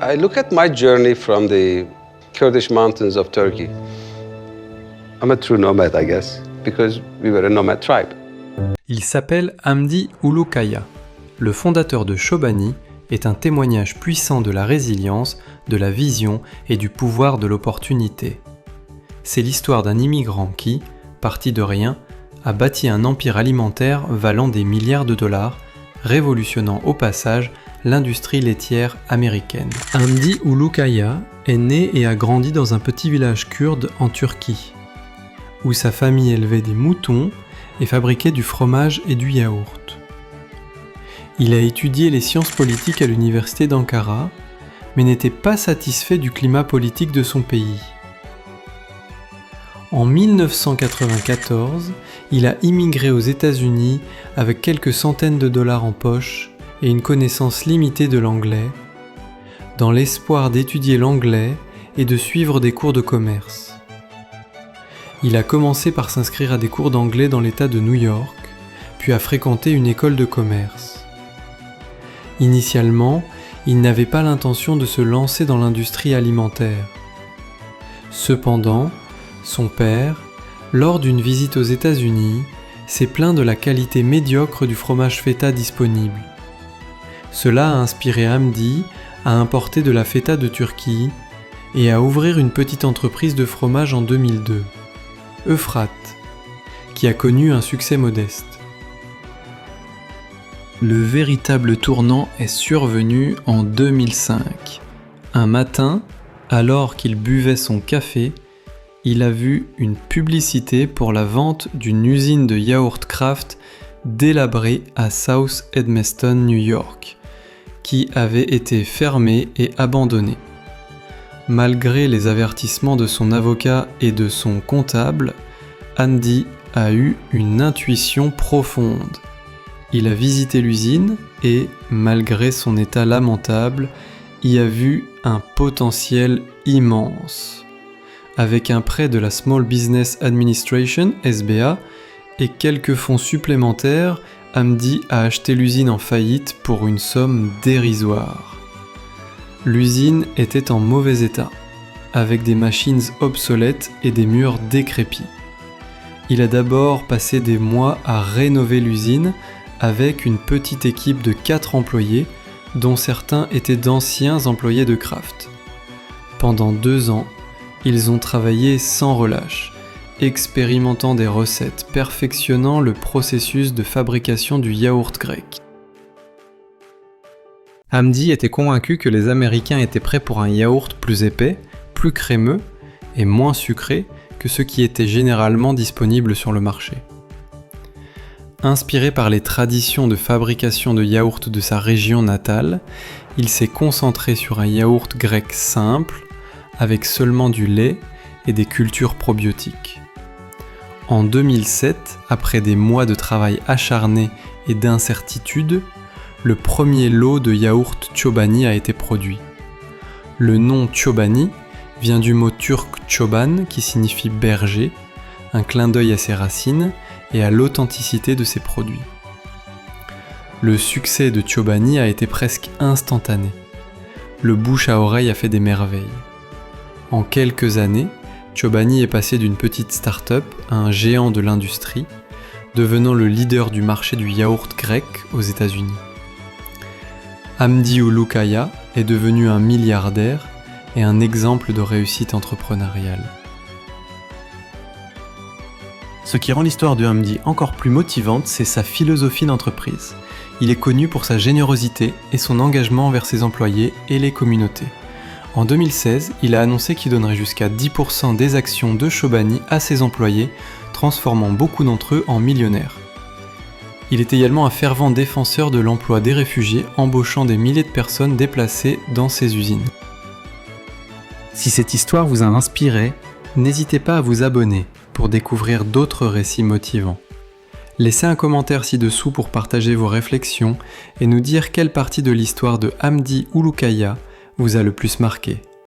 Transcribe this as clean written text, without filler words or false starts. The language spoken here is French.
I look at my journey from the Kurdish mountains of Turkey. I'm a true nomad, I guess, because we were a nomad tribe. Il s'appelle Hamdi Ulukaya. Le fondateur de Chobani est un témoignage puissant de la résilience, de la vision et du pouvoir de l'opportunité. C'est l'histoire d'un immigrant qui, parti de rien, a bâti un empire alimentaire valant des milliards de dollars, révolutionnant au passage l'industrie laitière américaine. Hamdi Ulukaya est né et a grandi dans un petit village kurde en Turquie, où sa famille élevait des moutons et fabriquait du fromage et du yaourt. Il a étudié les sciences politiques à l'université d'Ankara, mais n'était pas satisfait du climat politique de son pays. En 1994, il a immigré aux États-Unis avec quelques centaines de dollars en poche et une connaissance limitée de l'anglais, dans l'espoir d'étudier l'anglais et de suivre des cours de commerce. Il a commencé par s'inscrire à des cours d'anglais dans l'État de New York, puis a fréquenté une école de commerce. Initialement, il n'avait pas l'intention de se lancer dans l'industrie alimentaire. Cependant, son père, lors d'une visite aux États-Unis, s'est plaint de la qualité médiocre du fromage feta disponible. Cela a inspiré Hamdi à importer de la feta de Turquie et à ouvrir une petite entreprise de fromage en 2002, Eufrat, qui a connu un succès modeste. Le véritable tournant est survenu en 2005. Un matin, alors qu'il buvait son café, il a vu une publicité pour la vente d'une usine de yaourt Kraft délabrée à South Edmeston, New York, qui avait été fermée et abandonnée. Malgré les avertissements de son avocat et de son comptable, Hamdi a eu une intuition profonde. Il a visité l'usine et, malgré son état lamentable, y a vu un potentiel immense. Avec un prêt de la Small Business Administration, SBA, et quelques fonds supplémentaires, Hamdi a acheté l'usine en faillite pour une somme dérisoire. L'usine était en mauvais état, avec des machines obsolètes et des murs décrépits. Il a d'abord passé des mois à rénover l'usine avec une petite équipe de 4 employés, dont certains étaient d'anciens employés de Kraft. Pendant 2 ans, ils ont travaillé sans relâche, expérimentant des recettes, perfectionnant le processus de fabrication du yaourt grec. Hamdi était convaincu que les Américains étaient prêts pour un yaourt plus épais, plus crémeux et moins sucré que ce qui était généralement disponible sur le marché. Inspiré par les traditions de fabrication de yaourt de sa région natale, il s'est concentré sur un yaourt grec simple, avec seulement du lait et des cultures probiotiques. En 2007, après des mois de travail acharné et d'incertitude, le premier lot de yaourt Chobani a été produit. Le nom Chobani vient du mot turc choban qui signifie berger, un clin d'œil à ses racines et à l'authenticité de ses produits. Le succès de Chobani a été presque instantané. Le bouche à oreille a fait des merveilles. En quelques années, Chobani est passé d'une petite start-up à un géant de l'industrie, devenant le leader du marché du yaourt grec aux États-Unis. Hamdi Ulukaya est devenu un milliardaire et un exemple de réussite entrepreneuriale. Ce qui rend l'histoire de Hamdi encore plus motivante, c'est sa philosophie d'entreprise. Il est connu pour sa générosité et son engagement envers ses employés et les communautés. En 2016, il a annoncé qu'il donnerait jusqu'à 10% des actions de Chobani à ses employés, transformant beaucoup d'entre eux en millionnaires. Il est également un fervent défenseur de l'emploi des réfugiés, embauchant des milliers de personnes déplacées dans ses usines. Si cette histoire vous a inspiré, n'hésitez pas à vous abonner pour découvrir d'autres récits motivants. Laissez un commentaire ci-dessous pour partager vos réflexions et nous dire quelle partie de l'histoire de Hamdi Ulukaya vous a le plus marqué.